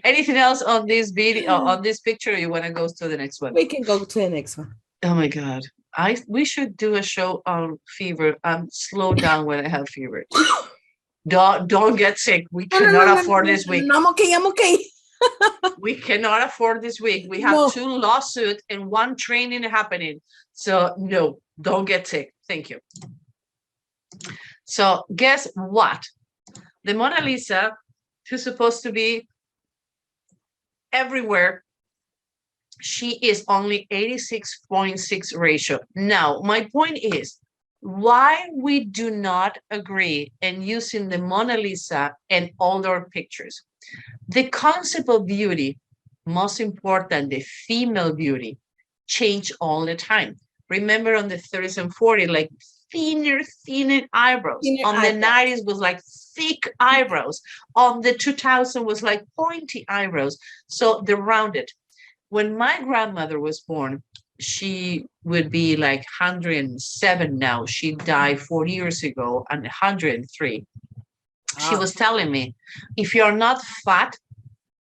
Anything else on this video, on this picture, or you want to go to the next one? We can go to the next one. Oh my God. We should do a show on fever. I'm slow down when I have fever. Don't get sick. We cannot afford this week. I'm okay. I'm okay. We cannot afford this week. We have 2 lawsuits and 1 training happening. So no, don't get sick. Thank you. So guess what? The Mona Lisa, who's supposed to be everywhere, she is only 86.6 ratio. Now, my point is, why we do not agree in using the Mona Lisa and older pictures. The concept of beauty, most important, the female beauty, change all the time. Remember on the 30s and 40s, like thinner eyebrows. Thinner On the eyebrows. 90s was like thick eyebrows. On the 2000s was like pointy eyebrows. So the rounded. When my grandmother was born, she would be like 107 now. She died 40 years ago and 103. She Wow. was telling me, if you're not fat,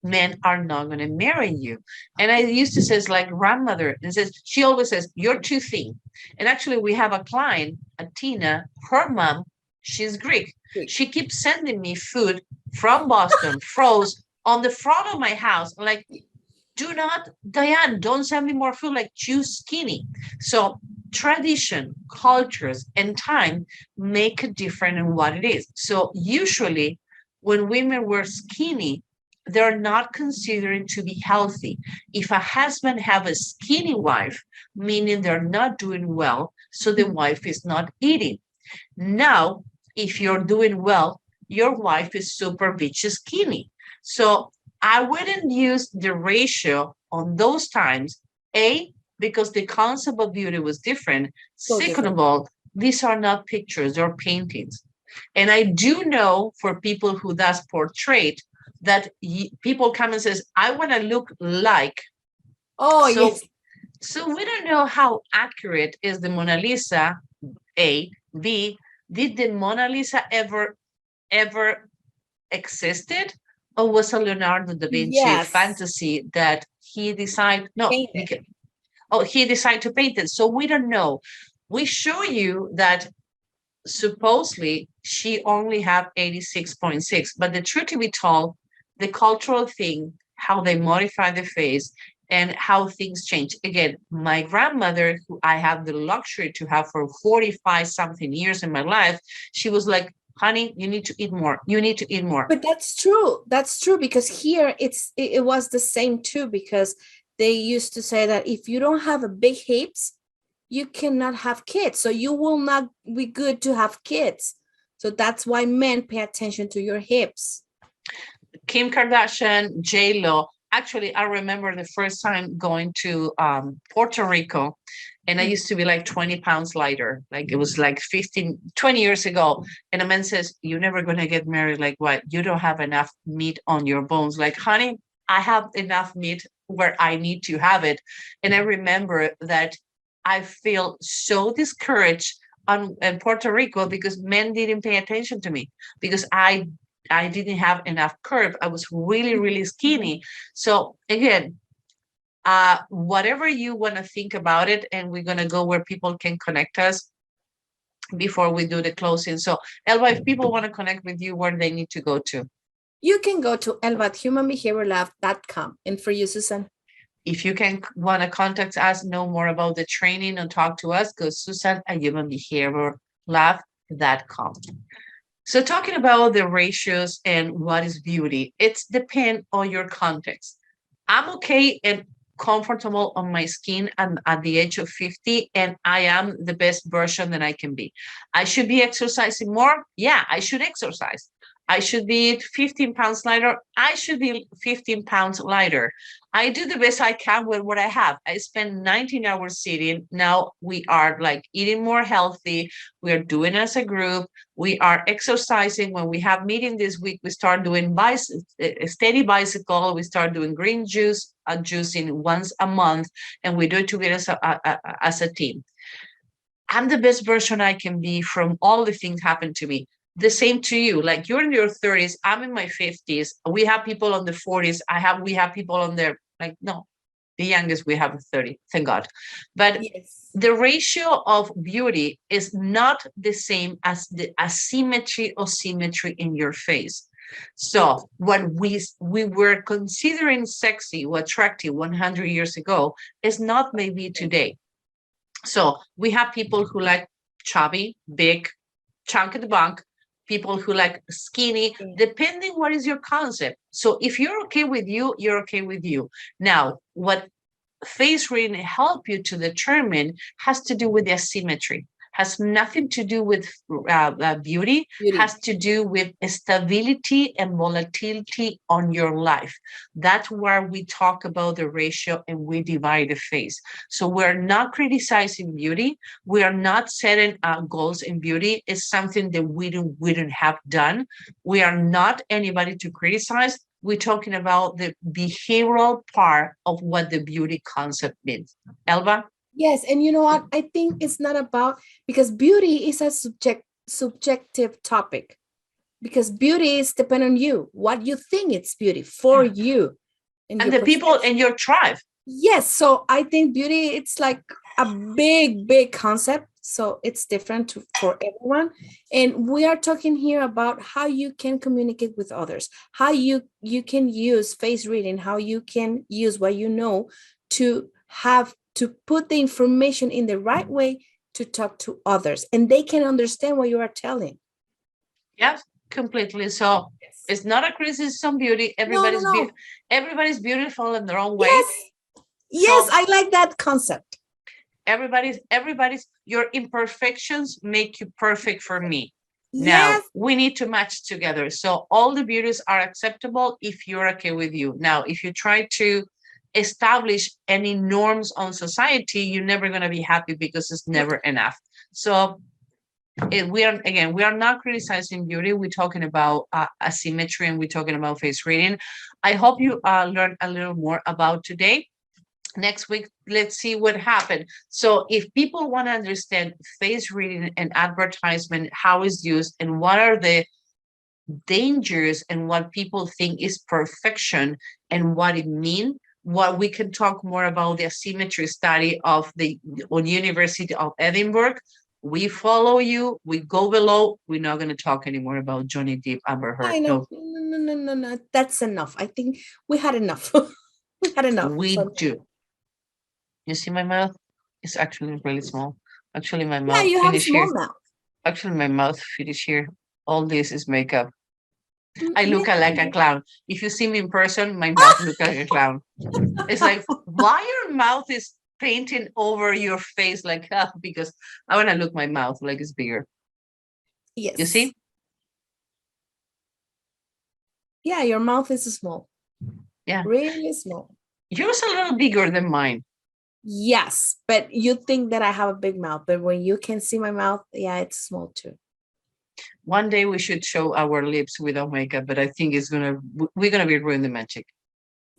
men are not going to marry you. And I used to say, like grandmother, and says, she always says, you're too thin. And actually, we have a client, a Tina, her mom, she's Greek. Greek. She keeps sending me food from Boston, froze on the front of my house. I'm like, do not, Diane, don't send me more food, like choose skinny. So tradition, cultures, and time make a difference in what it is. So usually when women were skinny, they're not considering to be healthy. If a husband have a skinny wife, meaning they're not doing well, so the wife is not eating. Now, if you're doing well, your wife is super bitchy skinny. So I wouldn't use the ratio on those times, A, because the concept of beauty was different. So Second different. of all, these are not pictures, they're paintings. And I do know for people who does portrait that people come and says, I want to look like. Oh, So, yes. so we don't know how accurate is the Mona Lisa, A. B, did the Mona Lisa ever existed? Or was a Leonardo da Vinci Yes. fantasy that he decided, no, Painted. he decided to paint it. So we don't know. We show you that supposedly she only have 86.6, but the truth to be told, the cultural thing, how they modify the face and how things change. Again, my grandmother, who I have the luxury to have for 45 something years in my life, she was like, honey, you need to eat more. You need to eat more. But that's true. That's true, because here it was the same too, because they used to say that if you don't have a big hips, you cannot have kids. So you will not be good to have kids. So that's why men pay attention to your hips. Kim Kardashian, J-Lo. Actually, I remember the first time going to Puerto Rico, and I used to be like 20 pounds lighter. Like it was like 20 years ago. And a man says, you're never going to get married. Like what? You don't have enough meat on your bones. Like, honey, I have enough meat where I need to have it. And I remember that I feel so discouraged in Puerto Rico because men didn't pay attention to me because I didn't have enough curve. I was really, really skinny. So again, whatever you want to think about it, and we're going to go where people can connect us before we do the closing. So Elba, if people want to connect with you, where they need to go to? You can go to elba@humanbehaviorlab.com. And for you, Susan? If you can want to contact us, know more about the training and talk to us, go Susan@humanbehaviorlab.com. So talking about the ratios and what is beauty, it's depend on your context. I'm okay and comfortable on my skin at the age of 50, and I am the best version that I can be. I should be exercising more. Yeah, I should exercise. I should be 15 pounds lighter. I should be 15 pounds lighter. I do the best I can with what I have. I spend 19 hours sitting. Now we are like eating more healthy. We are doing as a group. We are exercising. When we have meeting this week, we start doing steady bicycle. We start doing green juice, juicing once a month, and we do it together as a team. I'm the best version I can be from all the things happen to me. The same to you. Like you're in your 30s, I'm in my 50s. We have people on the 40s. We have people on their no, the youngest we have 30. Thank God. But yes, the ratio of beauty is not the same as the asymmetry or symmetry in your face. So what we were considering sexy or attractive 100 years ago is not maybe today. So we have people who like chubby, big, chunk at the bunk, people who like skinny, depending what is your concept. So if you're okay with you, you're okay with you. Now, what face reading help you to determine has to do with the asymmetry, has nothing to do with beauty, has to do with stability and volatility on your life. That's where we talk about the ratio and we divide the face. So we're not criticizing beauty. We are not setting goals in beauty. It's something that we don't have done. We are not anybody to criticize. We're talking about the behavioral part of what the beauty concept means. Elba? Yes, and you know what? I think it's not about, because beauty is a subjective topic. Because beauty is dependent on you, what you think it's beauty for you. And the people in your tribe. Yes, so I think beauty, it's like a big concept. So it's different for everyone. And we are talking here about how you can communicate with others, how you can use face reading, how you can use what you know to put the information in the right way to talk to others, and they can understand what you are telling. Yes, completely. So it's not a criticism beauty. Everybody's beautiful in their own way. Yes, I like that concept. Everybody's your imperfections make you perfect for me. Yes. Now we need to match together. So all the beauties are acceptable if you're okay with you. Now, if you try to establish any norms on society, you're never going to be happy because it's never enough. So we are not criticizing beauty. We're talking about asymmetry, and we're talking about face reading. I hope you learned a little more about today. Next week, let's see what happened. So if people want to understand face reading and advertisement, how it's used and what are the dangers and what people think is perfection and what it means, what we can talk more about the asymmetry study of the University of Edinburgh. We follow you. We go below. We're not going to talk anymore about Johnny Depp, Amber Heard. I know. No. That's enough. I think we had enough. We had enough. We do. You see my mouth? It's actually really small. Actually, my mouth. Yeah, you have a small mouth. Actually, my mouth finish here. All this is makeup. I look like a clown. If you see me in person, my mouth looks like a clown. It's like, why your mouth is painting over your face like that? Because I want to look my mouth like it's bigger. Yes. You see? Yeah, your mouth is small. Yeah. Really small. Yours a little bigger than mine. Yes, but you think that I have a big mouth, but when you can see my mouth, yeah, it's small too. One day we should show our lips without makeup, but I think we're gonna be ruining the magic.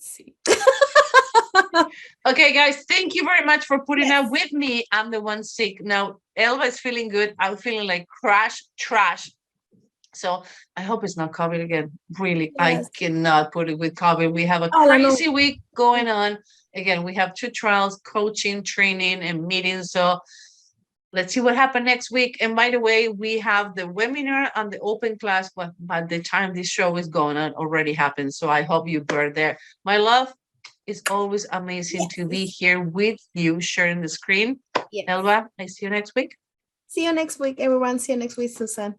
See. Okay, guys, thank you very much for putting up with me. I'm the one sick. Now, Elba is feeling good. I'm feeling like trash. So I hope it's not COVID again. Really, yes. I cannot put it with COVID. We have a crazy week going on. Again, we have 2 trials, coaching, training, and meetings. So let's see what happens next week. And by the way, we have the webinar and the open class. But by the time this show is going on, already happened. So I hope you were there. My love, it's always amazing to be here with you, sharing the screen. Yes. Elba, I see you next week. See you next week, everyone. See you next week, Susan.